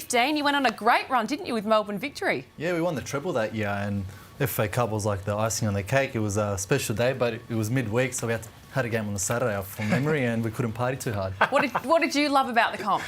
2015, you went on a great run, didn't you, with Melbourne victory? Yeah, we won the treble that year, and the FFA Cup was like the icing on the cake. It was a special day, but it was midweek, so we had a game on the Saturday from memory, and we couldn't party too hard. What did you love about the comp?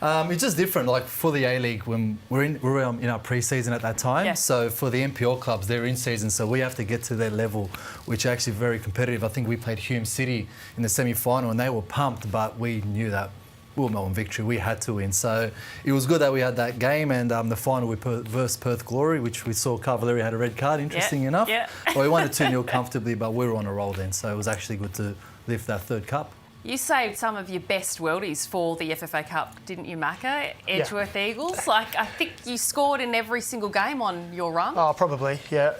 It's just different. Like for the A-League, when we're in our pre-season at that time. Yeah. So for the NPL clubs, they're in season, so we have to get to their level, which are actually very competitive. I think we played Hume City in the semi-final, and they were pumped, but we knew that we were Melbourne victory. We had to win. So it was good that we had that game, and the final versus Perth Glory, which we saw Cavalieri had a red card, interesting enough. Yeah. Well, we won it 2-0 comfortably, but we were on a roll then, so it was actually good to lift that third cup. You saved some of your best worldies for the FFA Cup, didn't you, Macca? Edgeworth Eagles. Like, I think you scored in every single game on your run. Oh, probably, yeah.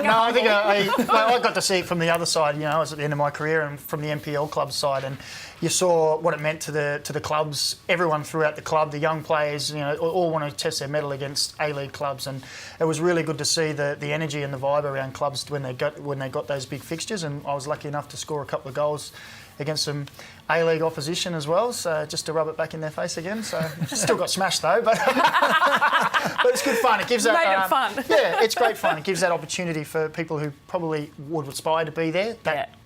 No, I think I got to see it from the other side. You know, I was at the end of my career, and from the NPL club side, and you saw what it meant to the clubs. Everyone throughout the club, the young players, you know, all want to test their mettle against A-League clubs, and it was really good to see the energy and the vibe around clubs when they got those big fixtures. And I was lucky enough to score a couple of goals against some A-League opposition as well, so just to rub it back in their face again. So still got smashed though, but but it's good fun. It gives Made it fun. Yeah, it's great fun. It gives that opportunity for people who probably would aspire to be there,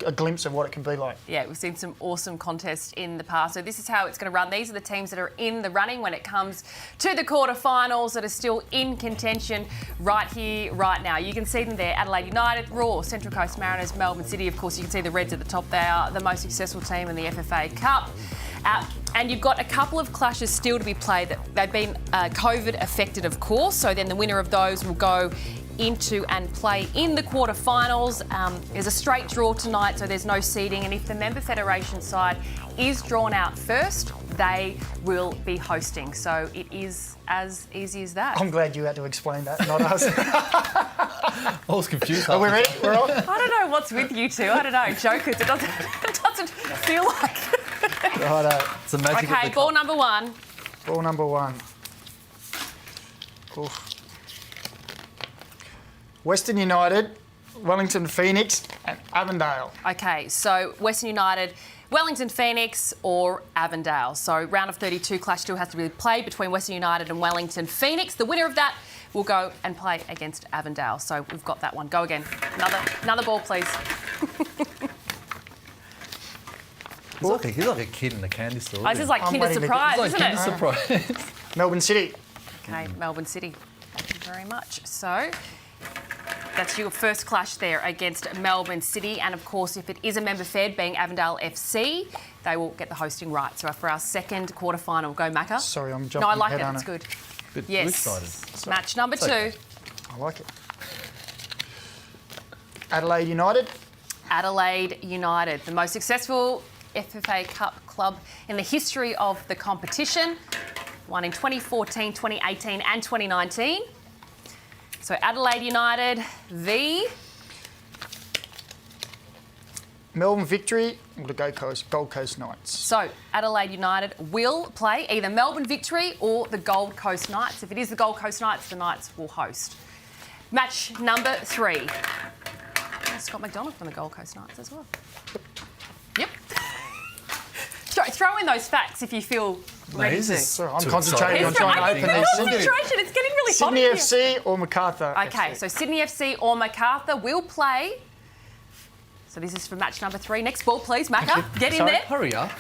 a glimpse of what it can be like. Yeah, we've seen some awesome contests in the past. So this is how it's going to run. These are the teams that are in the running when it comes to the quarterfinals that are still in contention right here, right now. You can see them there: Adelaide United, Raw, Central Coast Mariners, Melbourne City. Of course, you can see the Reds at the top. They are the most successful team in the FFA Cup. And you've got a couple of clashes still to be played. They've been COVID affected, of course, so then the winner of those will go into and play in the quarterfinals. There's a straight draw tonight, so there's no seeding, and if the member federation side is drawn out first, they will be hosting. So it is as easy as that. I'm glad you had to explain that, not us. I was confused. Are we ready? We're on? I don't know what's with you two. I don't know. Jokers. It doesn't feel like... Righto. It's a magic. Okay, ball number one. Ball number one. Oof. Western United, Wellington Phoenix and Avondale. Okay, so Western United, Wellington Phoenix or Avondale. So round of 32 clash still has to be played between Western United and Wellington Phoenix. The winner of that will go and play against Avondale. So we've got that one. Go again. Another ball, please. He's like a kid in a candy store. This is like Kinder Surprise, isn't it? Surprise. Melbourne City. Okay, Melbourne City. Thank you very much. So that's your first clash there against Melbourne City. And, of course, if it is a member fed, being Avondale FC, they will get the hosting right. So for our second quarterfinal, go Macca. Sorry, I'm jumping No, I like ahead, it. aren't It's I? good. Bit Yes. excited. Match number two. Okay. I like it. Adelaide United. Adelaide United, the most successful FFA Cup club in the history of the competition. Won in 2014, 2018 and 2019. So Adelaide United v... Melbourne Victory or the Gold Coast Knights. So Adelaide United will play either Melbourne Victory or the Gold Coast Knights. If it is the Gold Coast Knights, the Knights will host. Match number three. Scott McDonald from the Gold Coast Knights as well. Yep. Throw in those facts if you feel ready to. Sorry, I'm concentrating on trying to open these. Concentration. It's getting really Sydney hot FC or Macarthur Okay, FC. so Sydney FC or Macarthur will play. So this is for match number three. Next ball, please, Macca. Get in there. Hurry up.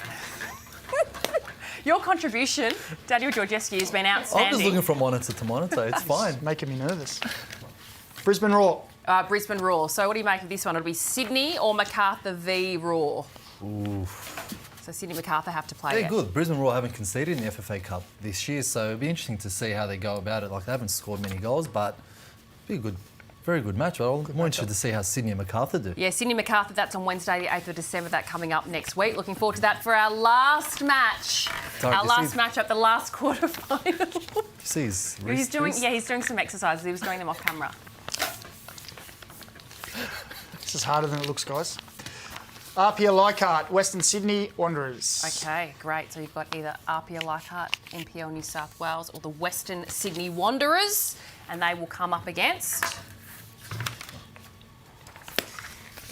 Your contribution, Daniel Georgescu, has been outstanding. I'm just looking from monitor to monitor. It's fine. Making me nervous. Brisbane Roar. Brisbane Roar. So what do you make of this one? It'll be Sydney or Macarthur v Roar. So Sydney Macarthur have to play They're it. good. Brisbane Roar haven't conceded in the FFA Cup this year, so it'll be interesting to see how they go about it. Like, they haven't scored many goals, but it'll be a good, very good match. But I'm more interested to see how Sydney and Macarthur do. Yeah, Sydney Macarthur, that's on Wednesday, the 8th of December. That coming up next week. Looking forward to that for our last match. Our last match up, the last quarterfinal. You see his wrist? He's doing some exercises. He was doing them off camera. This is harder than it looks, guys. Apia Leichhardt, Western Sydney Wanderers. Okay, great. So you've got either Apia Leichhardt, NPL New South Wales, or the Western Sydney Wanderers, and they will come up against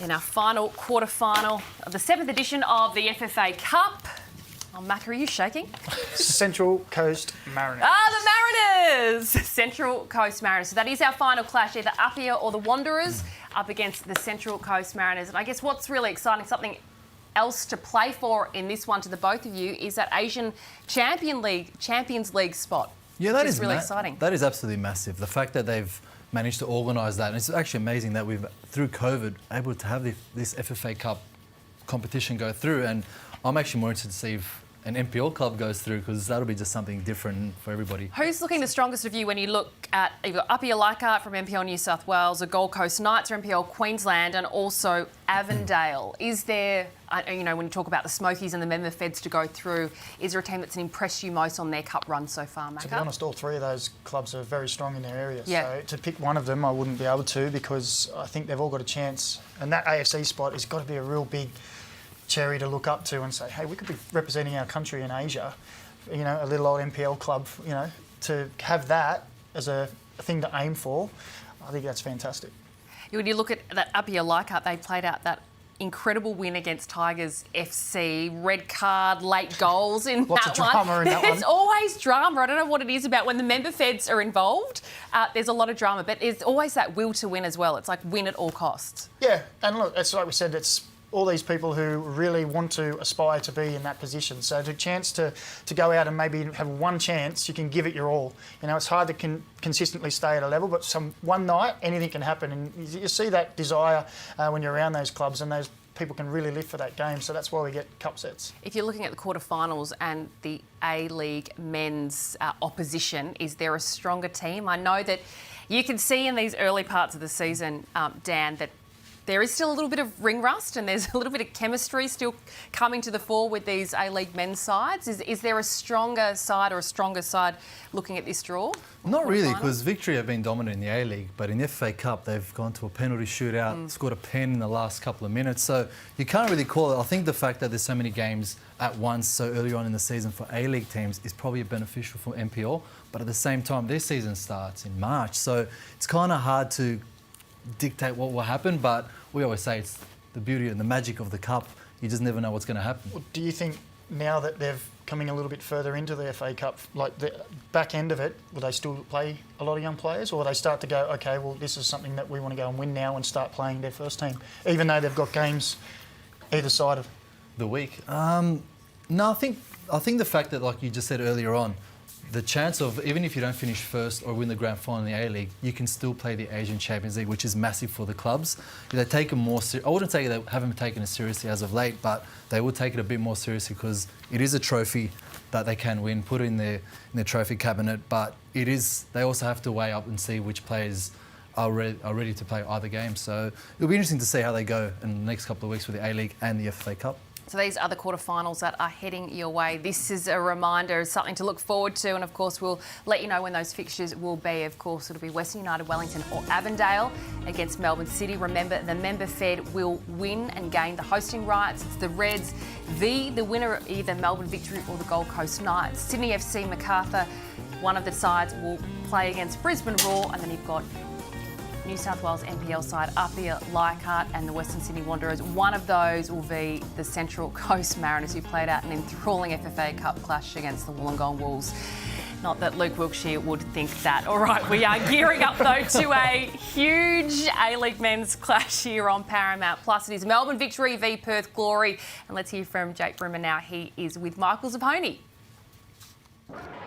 in our final quarterfinal of the 7th edition of the FFA Cup. Oh, Mac, are you shaking? Central Coast Mariners. Ah, the Mariners! Central Coast Mariners. So that is our final clash, either Apia or the Wanderers up against the Central Coast Mariners. And I guess what's really exciting, something else to play for in this one to the both of you, is that Asian Champions League spot. Yeah, that is really exciting. That is absolutely massive. The fact that they've managed to organise that, and it's actually amazing that we've, through COVID, able to have this FFA Cup competition go through. And I'm actually more interested to see if an NPL club goes through, because that'll be just something different for everybody. Who's looking the strongest of you when you look at, you've got Apia Leichhardt from NPL New South Wales, the Gold Coast Knights from NPL Queensland, and also Avondale. Is there, you know, when you talk about the Smokies and the member feds to go through, is there a team that's impressed you most on their cup run so far, Macca? To be honest, all three of those clubs are very strong in their area. Yeah. So to pick one of them, I wouldn't be able to, because I think they've all got a chance. And that AFC spot has got to be a real big cherry to look up to and say, hey, we could be representing our country in Asia, you know, a little old NPL club, you know, to have that as a thing to aim for, I think that's fantastic. When you look at that Apia Leichhardt, they played out that incredible win against Tigers FC, red card, late goals in Lots that of drama one. in that one. There's always drama. I don't know what it is about when the member feds are involved. There's a lot of drama, but there's always that will to win as well. It's like win at all costs. Yeah, and look, it's like we said, it's all these people who really want to aspire to be in that position. So the chance to go out and maybe have one chance, you can give it your all. You know, it's hard to consistently stay at a level, but one night, anything can happen. And you see that desire when you're around those clubs, and those people can really live for that game. So that's why we get cup sets. If you're looking at the quarterfinals and the A-League men's opposition, is there a stronger team? I know that you can see in these early parts of the season, Dan, that there is still a little bit of ring rust and there's a little bit of chemistry still coming to the fore with these A-League men's sides. Is there a stronger side or a stronger side looking at this draw? Not really, because Victory have been dominant in the A-League, but in the FFA Cup they've gone to a penalty shootout, scored a pen in the last couple of minutes, so you can't really call it. I think the fact that there's so many games at once so early on in the season for A-League teams is probably beneficial for NPL, but at the same time their season starts in March, so it's kind of hard to dictate what will happen, but we always say it's the beauty and the magic of the Cup. You just never know what's going to happen. Well, do you think now that they're coming a little bit further into the FA Cup, like the back end of it, will they still play a lot of young players, or will they start to go, okay, well, this is something that we want to go and win now and start playing their first team, even though they've got games either side of the week? No, I think the fact that, like you just said earlier on, the chance of, even if you don't finish first or win the grand final in the A-League, you can still play the Asian Champions League, which is massive for the clubs. They take it more I wouldn't say they haven't taken it seriously as of late, but they will take it a bit more seriously because it is a trophy that they can win, put it in their trophy cabinet, but it is, they also have to weigh up and see which players are ready to play either game. So it'll be interesting to see how they go in the next couple of weeks with the A-League and the FFA Cup. So these are the quarterfinals that are heading your way. This is a reminder, something to look forward to, and of course we'll let you know when those fixtures will be. Of course it'll be Western United, Wellington or Avondale against Melbourne City. Remember, the member fed will win and gain the hosting rights. It's the Reds v the winner of either Melbourne Victory or the Gold Coast Knights. Sydney FC Macarthur, one of the sides, will play against Brisbane Roar, and then you've got New South Wales NPL side, Apia Leichhardt and the Western Sydney Wanderers. One of those will be the Central Coast Mariners, who played out an enthralling FFA Cup clash against the Wollongong Wolves. Not that Luke Wilkshire would think that. All right, we are gearing up though to a huge A-League men's clash here on Paramount Plus. It is Melbourne Victory v Perth Glory. And let's hear from Jake Brimmer now. He is with Michael Zapponi.